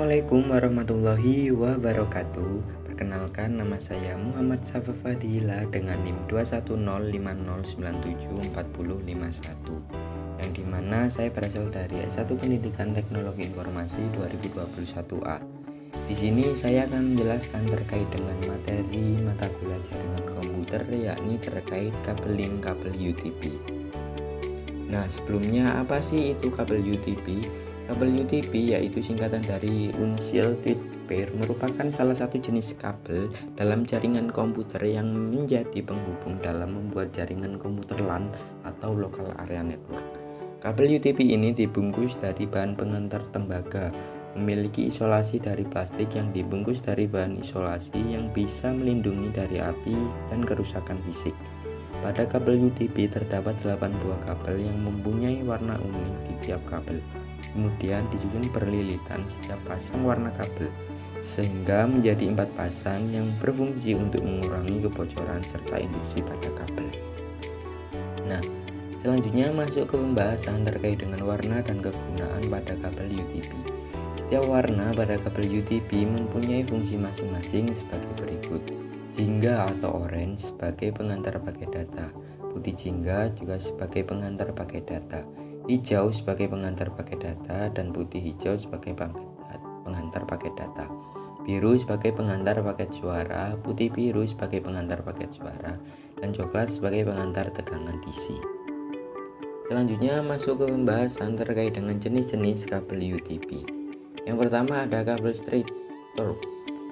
Assalamualaikum warahmatullahi wabarakatuh. Perkenalkan, nama saya Muhammad Safa Fadila dengan NIM 21050974051, yang dimana saya berasal dari S1 Pendidikan Teknologi Informasi 2021A. Di sini saya akan menjelaskan terkait dengan materi mata kuliah jaringan komputer, yakni terkait kabeling kabel UTP. Nah, sebelumnya apa sih itu kabel UTP? Kabel UTP yaitu singkatan dari Unshielded Pair, merupakan salah satu jenis kabel dalam jaringan komputer yang menjadi penghubung dalam membuat jaringan komputer LAN atau Local Area Network. Kabel UTP ini dibungkus dari bahan pengantar tembaga, memiliki isolasi dari plastik yang dibungkus dari bahan isolasi yang bisa melindungi dari api dan kerusakan fisik. Pada kabel UTP terdapat 8 buah kabel yang mempunyai warna unik di tiap kabel. Kemudian disusun berlilitan setiap pasang warna kabel, sehingga menjadi 4 pasang yang berfungsi untuk mengurangi kebocoran serta induksi pada kabel. Nah, selanjutnya masuk ke pembahasan terkait dengan warna dan kegunaan pada kabel UTP. Setiap warna pada kabel UTP mempunyai fungsi masing-masing sebagai berikut. Jingga atau orange sebagai pengantar paket data, putih jingga juga sebagai pengantar paket data, hijau sebagai pengantar paket data, dan putih hijau sebagai pengantar paket data, biru sebagai pengantar paket suara, putih biru sebagai pengantar paket suara, dan coklat sebagai pengantar tegangan DC. Selanjutnya masuk ke pembahasan terkait dengan jenis-jenis kabel UTP. Yang pertama ada kabel straight through.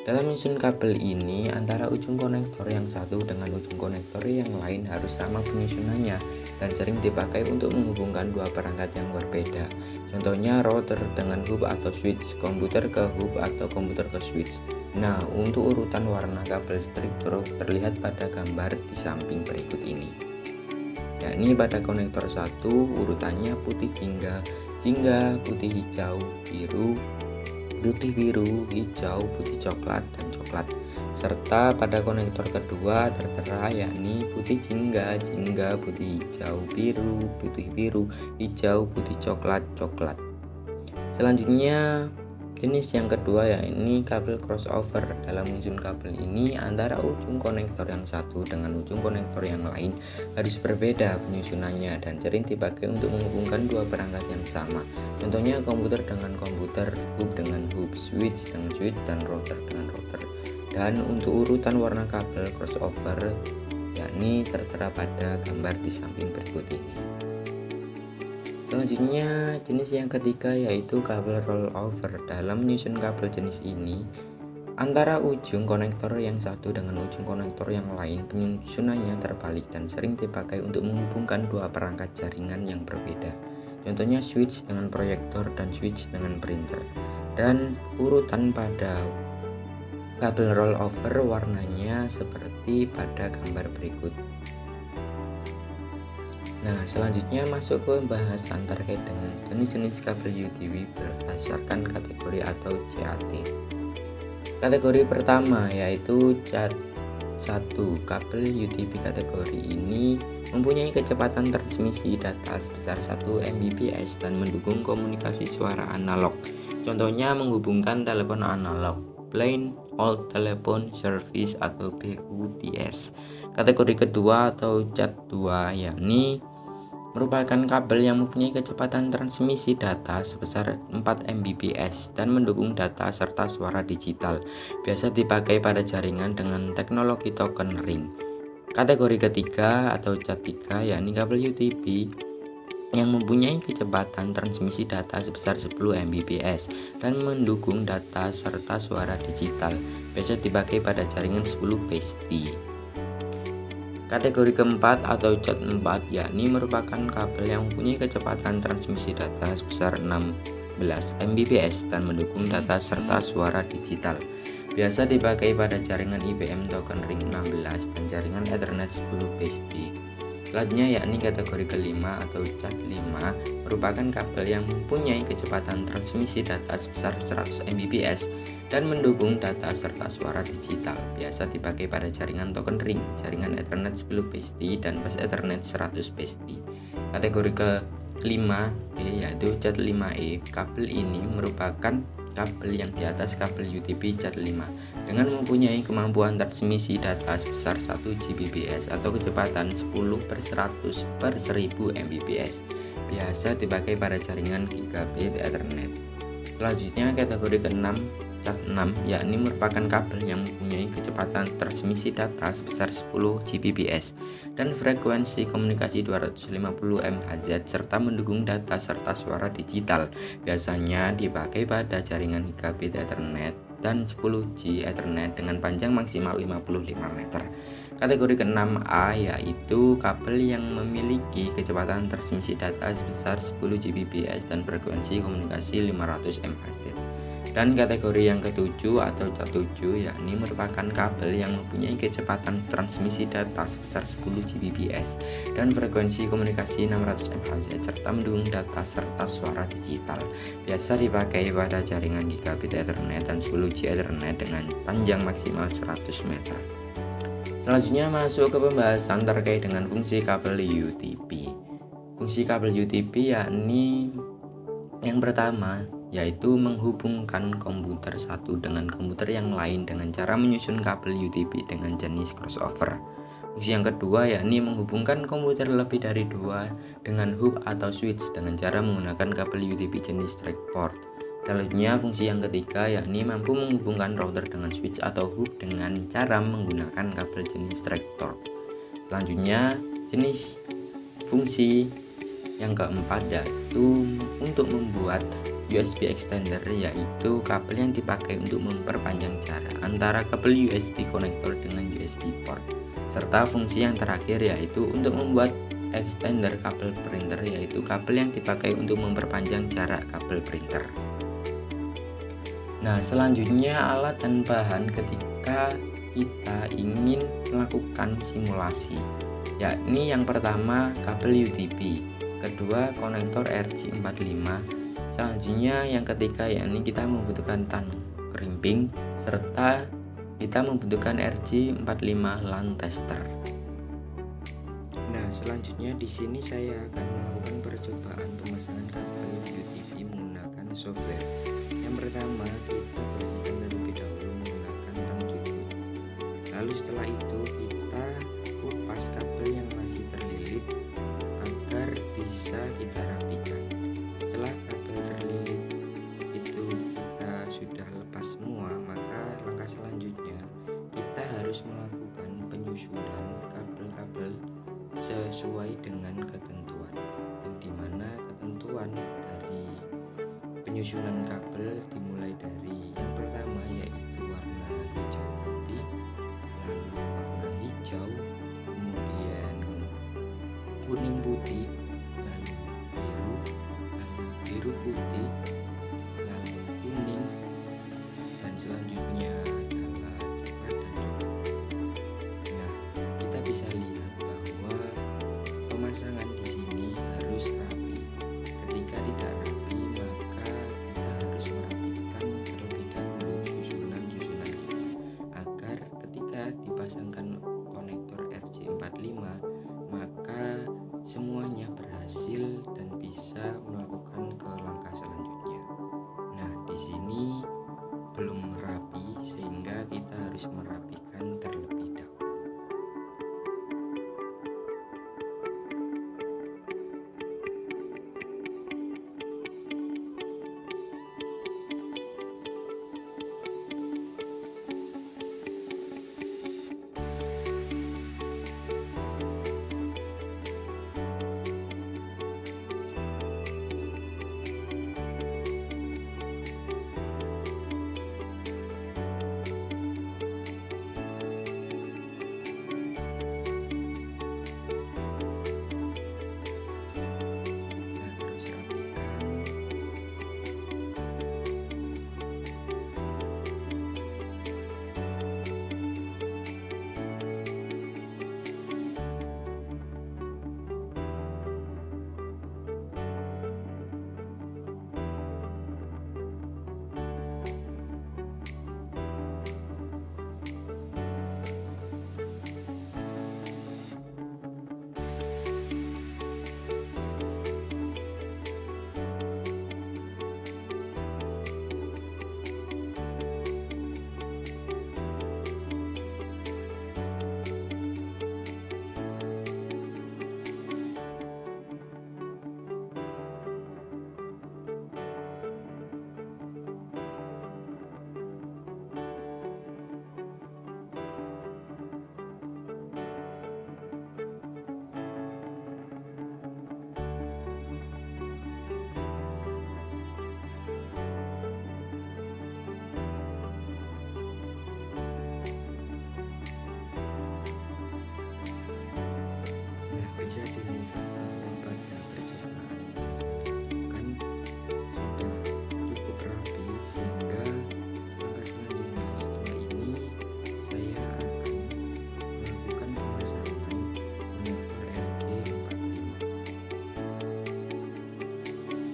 Dalam menyusun kabel ini, antara ujung konektor yang satu dengan ujung konektor yang lain harus sama penyusunannya dan sering dipakai untuk menghubungkan dua perangkat yang berbeda. Contohnya router dengan hub atau switch, komputer ke hub atau komputer ke switch. Nah, untuk urutan warna kabel straight through terlihat pada gambar di samping berikut ini. Yakni pada konektor 1 urutannya putih jingga, putih hijau, biru, putih biru, hijau, putih coklat, dan coklat. Serta pada konektor kedua tertera yakni putih jingga, putih hijau, biru, putih biru, hijau, putih coklat, coklat. Selanjutnya jenis yang kedua yakni kabel crossover. Dalam menyusun kabel ini, antara ujung konektor yang satu dengan ujung konektor yang lain harus berbeda penyusunannya dan sering dipakai untuk menghubungkan dua perangkat yang sama. Contohnya komputer dengan komputer, hub dengan hub, switch dengan switch, dan router dengan router. Dan untuk urutan warna kabel crossover yakni tertera pada gambar di samping berikut ini. Selanjutnya jenis yang ketiga yaitu kabel rollover. Dalam menyusun kabel jenis ini, antara ujung konektor yang satu dengan ujung konektor yang lain penyusunannya terbalik dan sering dipakai untuk menghubungkan dua perangkat jaringan yang berbeda. Contohnya switch dengan proyektor dan switch dengan printer. Dan urutan pada kabel rollover warnanya seperti pada gambar berikut. Nah, selanjutnya masuk ke pembahasan terkait dengan jenis-jenis kabel UTP berdasarkan kategori atau CAT. Kategori pertama yaitu CAT 1. Kabel UTP kategori ini mempunyai kecepatan transmisi data sebesar 1 Mbps dan mendukung komunikasi suara analog. Contohnya menghubungkan telepon analog, plain old telephone service atau PUTS. Kategori kedua atau CAT 2 yakni merupakan kabel yang mempunyai kecepatan transmisi data sebesar 4 Mbps dan mendukung data serta suara digital. Biasa dipakai pada jaringan dengan teknologi token ring. Kategori ketiga atau CAT 3 yakni kabel UTP yang mempunyai kecepatan transmisi data sebesar 10 Mbps dan mendukung data serta suara digital. Biasa dipakai pada jaringan 10 BSD. Kategori keempat atau CAT 4 yakni merupakan kabel yang mempunyai kecepatan transmisi data sebesar 16 Mbps dan mendukung data serta suara digital. Biasa dipakai pada jaringan IBM token ring 16 dan jaringan Ethernet 10 BSD. Selanjutnya yakni kategori kelima atau CAT 5 merupakan kabel yang mempunyai kecepatan transmisi data sebesar 100 Mbps dan mendukung data serta suara digital. Biasa dipakai pada jaringan token ring, jaringan Ethernet 10 BSD, dan bus Ethernet 100 BSD. Kategori ke-5 yaitu CAT 5E. Kabel ini merupakan kabel yang di atas kabel UTP Cat5 dengan mempunyai kemampuan transmisi data sebesar 1 Gbps atau kecepatan 10/100/1000 Mbps, biasa dipakai pada jaringan gigabit Ethernet. Selanjutnya kategori ke-6 Cat6, yakni merupakan kabel yang mempunyai kecepatan transmisi data sebesar 10 Gbps dan frekuensi komunikasi 250 MHz serta mendukung data serta suara digital, biasanya dipakai pada jaringan gigabit Ethernet dan 10G Ethernet dengan panjang maksimal 55 meter. Kategori ke-6A yaitu kabel yang memiliki kecepatan transmisi data sebesar 10 Gbps dan frekuensi komunikasi 500 MHz. Dan kategori yang ke-7 atau Cat7 yakni merupakan kabel yang mempunyai kecepatan transmisi data sebesar 10 Gbps dan frekuensi komunikasi 600 MHz serta mendukung data serta suara digital, biasa dipakai pada jaringan gigabit Ethernet dan 10G Ethernet dengan panjang maksimal 100 meter. Selanjutnya masuk ke pembahasan terkait dengan fungsi kabel UTP. Fungsi kabel UTP yakni yang pertama yaitu menghubungkan komputer satu dengan komputer yang lain dengan cara menyusun kabel UTP dengan jenis crossover. Fungsi yang kedua yakni menghubungkan komputer lebih dari dua dengan hub atau switch dengan cara menggunakan kabel UTP jenis DirectPort. Selanjutnya fungsi yang ketiga yakni mampu menghubungkan router dengan switch atau hub dengan cara menggunakan kabel jenis DirectPort. Selanjutnya jenis fungsi yang keempat yaitu untuk membuat USB extender, yaitu kabel yang dipakai untuk memperpanjang jarak antara kabel USB konektor dengan USB port. Serta fungsi yang terakhir yaitu untuk membuat extender kabel printer, yaitu kabel yang dipakai untuk memperpanjang jarak kabel printer. Nah, selanjutnya alat dan bahan ketika kita ingin melakukan simulasi, yakni yang pertama kabel UTP, kedua konektor RJ45, selanjutnya yang ketiga yakni kita membutuhkan tan crimping serta kita membutuhkan RJ45 LAN tester. Nah, selanjutnya di sini saya akan melakukan percobaan pemasangan kabel UTP menggunakan software. Yang pertama, kita bersihkan terlebih dahulu menggunakan tang cuci. Lalu setelah itu kita kupas kabel yang masih terlilit agar bisa kita rapikan. Setelah kabel terlilit itu kita sudah lepas semua, maka langkah selanjutnya kita harus melakukan penyusunan kabel-kabel sesuai dengan ketentuan, yang dimana ketentuan dari penyusunan kabel dimulai dari yang pertama yaitu warna hijau putih, lalu warna hijau, kemudian kuning putih, lalu biru putih, lalu kuning, dan selanjutnya adalah coklat dan coklat. Nah, kita bisa lihat bahwa pemasangan di sini harus rapi. Ketika tidak rapi, maka kita harus merapikan terlebih dahulu susunan kita agar ketika dipasangkan konektor RJ45 maka semuanya berhasil dan bisa melakukan ke langkah selanjutnya. Nah, di sini belum rapi sehingga kita harus merapikan terlebih dahulu. bisa dilihat bahwa pada percobaan kan sudah cukup rapi, sehingga langkah selanjutnya setelah ini saya akan melakukan pemasangan konektor RJ45.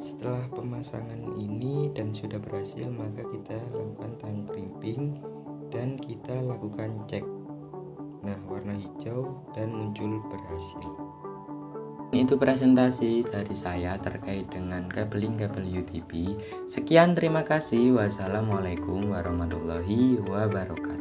Setelah pemasangan ini dan sudah berhasil, maka kita lakukan time crimping dan kita lakukan cek. Nah, warna hijau dan muncul berhasil. Itu presentasi dari saya terkait dengan kabel UTP. Sekian, terima kasih. Wassalamualaikum warahmatullahi wabarakatuh.